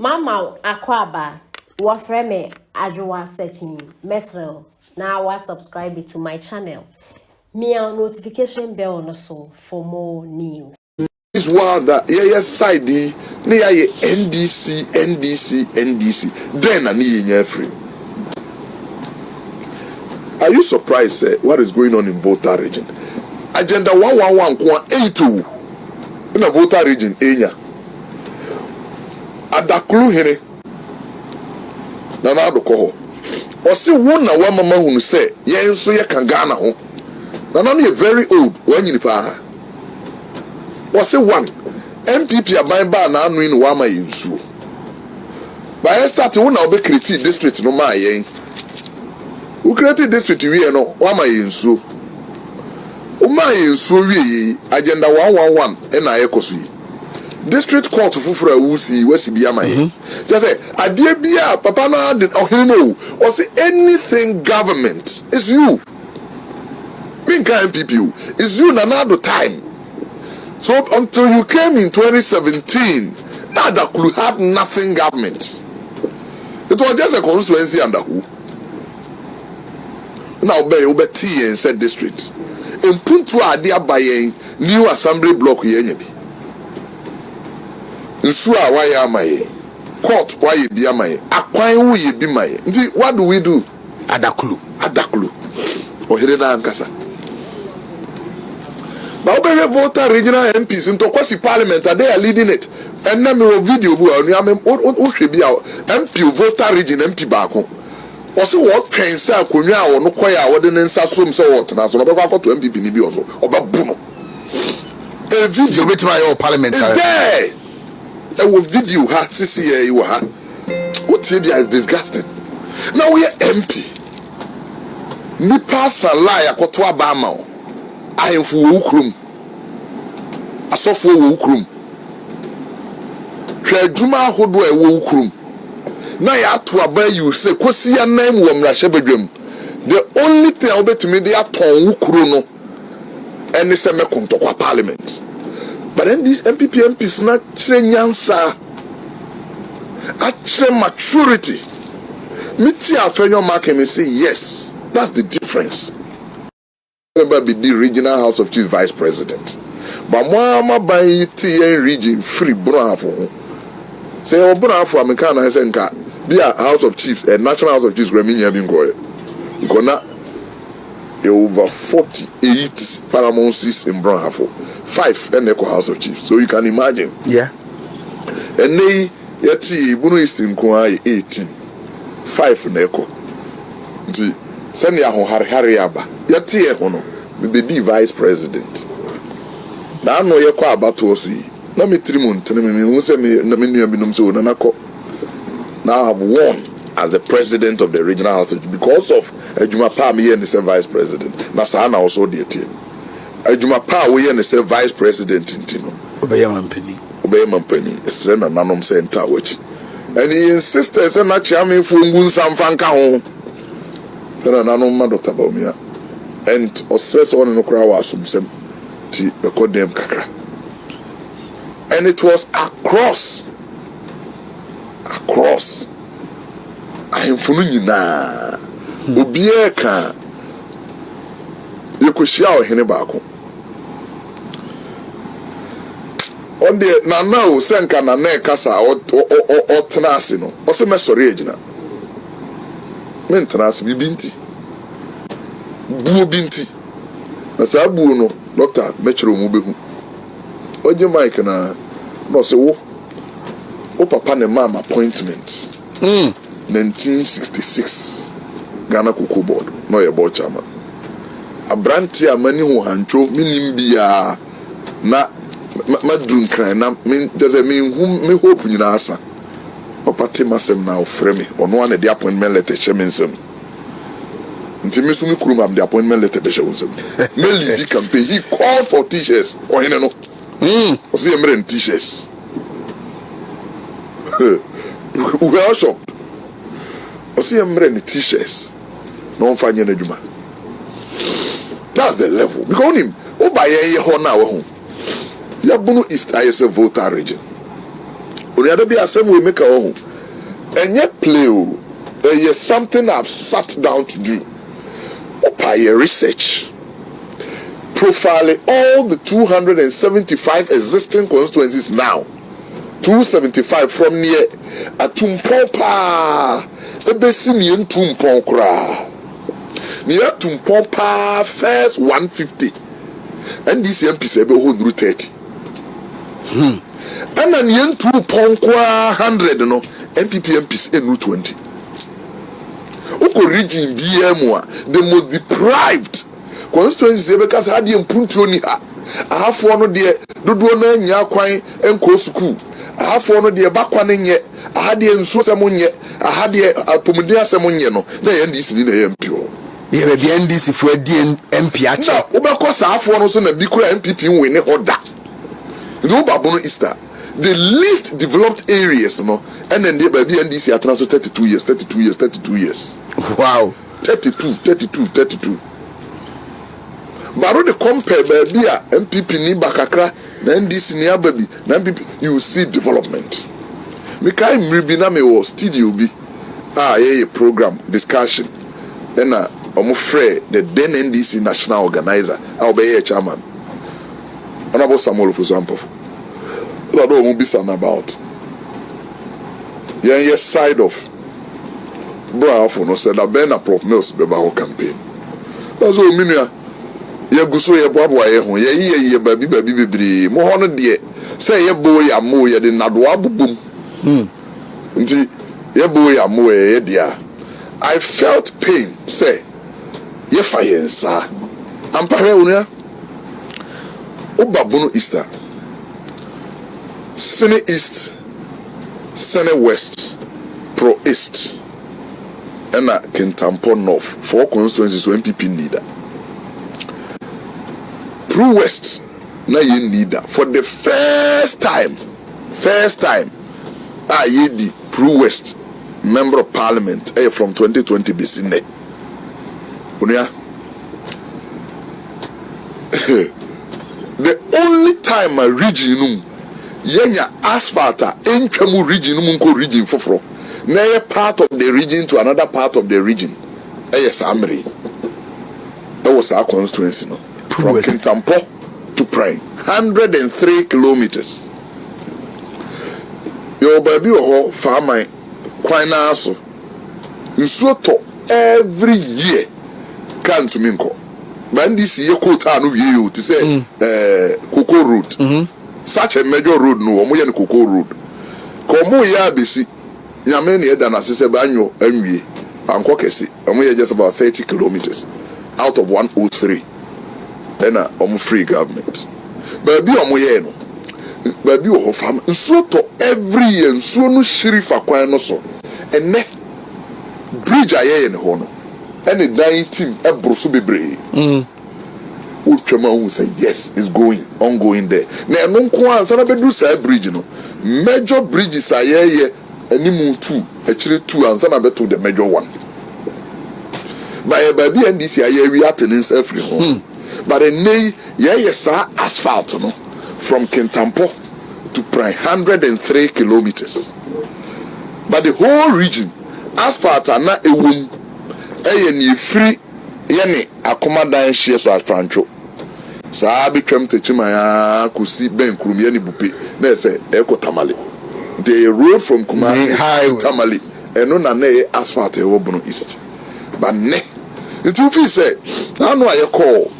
Mama Akwaba, what frame Adwa searching Mesrel. Now I subscribe to my channel. Me a notification bell on so for more news. This was that yeah side near NDC. Then I need free. Are you surprised what is going on in Volta region? Agenda 111.82 in a Volta region enya. Adaklu hene Nana Adoko. Osi wona wa mama hunu say yen so ye kan Ghana ho. Nana no very old when you pa. Osi one MPP aban ba na anu in wa ma yensuo. Ba start wona obe create district no ma yen. Who created district we no wa ma yensuo. O ma yensuo we agenda 111 e na yekoso yi. District court fufura wusi wesi biya mai. Just say adie biya papa na de ohene no or say anything government is you. Me can MPP is you na the time. So until you came in 2017, Nadaklu had nothing government. It was just a constituency under who. Now be T and said district. In Puntu adia by new assembly block yenyebi. Nsua why am I? Court why you be am I? Akwan who ye be my. What do we do? Adaklu. Ohirena ankasa. But we have voter regional MPs into Kwasi Parliament and they are leading it. And now me video bu oni am be MP voter region MP baako. Osi what train say akonwa a ono koya a wode ne nsa som say what na so no be kwa to MPP ni bi oso obabu no. A video betima your parliament is there. A video ha sisi you ha. What is disgusting. Now we are MP. Ni pass a lie akoto abama o. Ahemfu wo ukrum. Asofo wo ukrum. Hwe adwuma ahodo e wo ukrum. Na ya to aba you say kosi ya nan wo mrahye badwam. The only thing I bet me dey aton ukru no ene se me kontokwa parliament. But then these MPs not nyansa, actually maturity. Miti afenyo mark and say yes, that's the difference. Remember be the regional House of Chiefs Vice President. But mama by TN region free bravo. Say oh bravo American I say nka be a House of Chiefs and National House of Chiefs Greminia bingo. Because na over 48 paramounts in Bravo, 5 and Echo House of Chiefs. So you can imagine. Yeah. And they yeti Bunu East in Kwa 18, 5 in Echo. Send ya Hari Aba. Yeti Ehono, be the vice president. Now no ye kwa about us. Na me 3 months, who say me na me binum so na nako. Now I have won as the president of the regional house because of Ejuma Pa me and the vice president. Na Sana also the team. Ejuma Pa we and the vice president intino. Obeyman penny. Esrena nanom center which. And he insisted say na chairman fungun samfanka ho. Fena nanom ma Dr. Baumia. And osres on no kra wa asumsem ti bekodem kakra. And it was across ahemfunu nyina obiye ka yekohia ohene baako on the na o senka na na kasa o tenase no o se mesori agina men tenase bibinti buo binti na sa buo no doctor mechiro mu behu oje mic na no se wo o papa ne mama appointment 1966 Ghana Cocoa Board no your board chairman abranti amani ho hancho minim bia na madrun kran na me does mean me hope nyina asa papa temasem na ofre me ono an the appointment letter chemensem nti me sumi kurum am the appointment letter be shewonsem me lead campaign he called for t-shirts o hene no o see emre t-shirts we are shocked. I see him wearing t-shirts. No one finding a juma. That's the level. Because him, oh by a year now, Yabunu East ISF voter region. Only other be a same way make a home. And yet play is something I've sat down to do. Opaya research. Profiling all the 275 existing constituencies now. 275 from near Atumpopa. Ebesinian Tumpokra. Near Tumpompa first 150. NDC MPs ebe 130. And then yen 2.100 no MPP MPs enu 20. Oko region BMwa the most deprived constituencies ebe kasa hadi mpuntu oni ha. Ahafo no de dodo na nya kwan enko school. Ahafo no de bakwa ne nye ahade enso semonye ahade apomudi asemonye no na NDC ni na MP o. Ye be NDC for di MP ache. Na obekọ saafo no so na bi kura MPP win order. No babono Easter. The least developed areas, no, and then they baby NDC are transferred 32 years. Wow. 32. But when they compare baby MPP ni bakakra, na NDC ni baby, na MPP, you see development. Me kai mribi na me wo studio bi. A program discussion. Then I'm afraid the then NDC national organizer, I'll be a chairman. Honorable Samuel Fuzampov. Lord, won't be son about. Yes, side of Bravo no said that Ben a Prof Mills Beba campaign. That's all Minia. Ye guso ye boabo ye baby more dear. Say ye boy a mo ye de nadwabu boom. Nti ye boy a mo ye dear. I felt pain, say ye fire sir. Ampare unia Obabono Easter. Sene East, Sene West, Pro East, and Kintampo North. 4 constituencies who MPP leader. Pro West, na ye leader. For the first time, ye the Pro West member of parliament from 2020 Bisine. Unia. The only time my region yenya asphalt entwamu region munko region foforo na ye part of the region to another part of the region yes amri that was our constituency no from Kintampo to Prime 103 kilometers your baby ho farmer kwan na so nsuo to every year kan to minko NDC ye quota no wie you to say Cocoa Road such a major road no omo ye no Cocoa Road komo ya besi nyame ne eda na sese banyo anwie anko kese omo ye just about 30 kilometers out of 103 and omo free government baby omo ye no baby o fam nsuo to every year nsuo no shirifa kwan no so ene bridge aye ne ho no and the dying team ebroso bebre Uchema who say yes, it's ongoing there. Na no nko ansa na bedu sa bridge no. Major bridges are here animu 2, actually 2 ansa na beto the major one. By baby NDC aye we attendance every home. But nay sa asphalt no from Kintampo to Prime 103 kilometers. But the whole region asphalt are not a womb. Ni free yene akomadan hye so afrancho saa betwam techima ya kusi ben kurumye ni bupe na say ekotamale the road from Kumasi Tamale eno na asphalt e wo Bono East but ne it you feel say na no aye call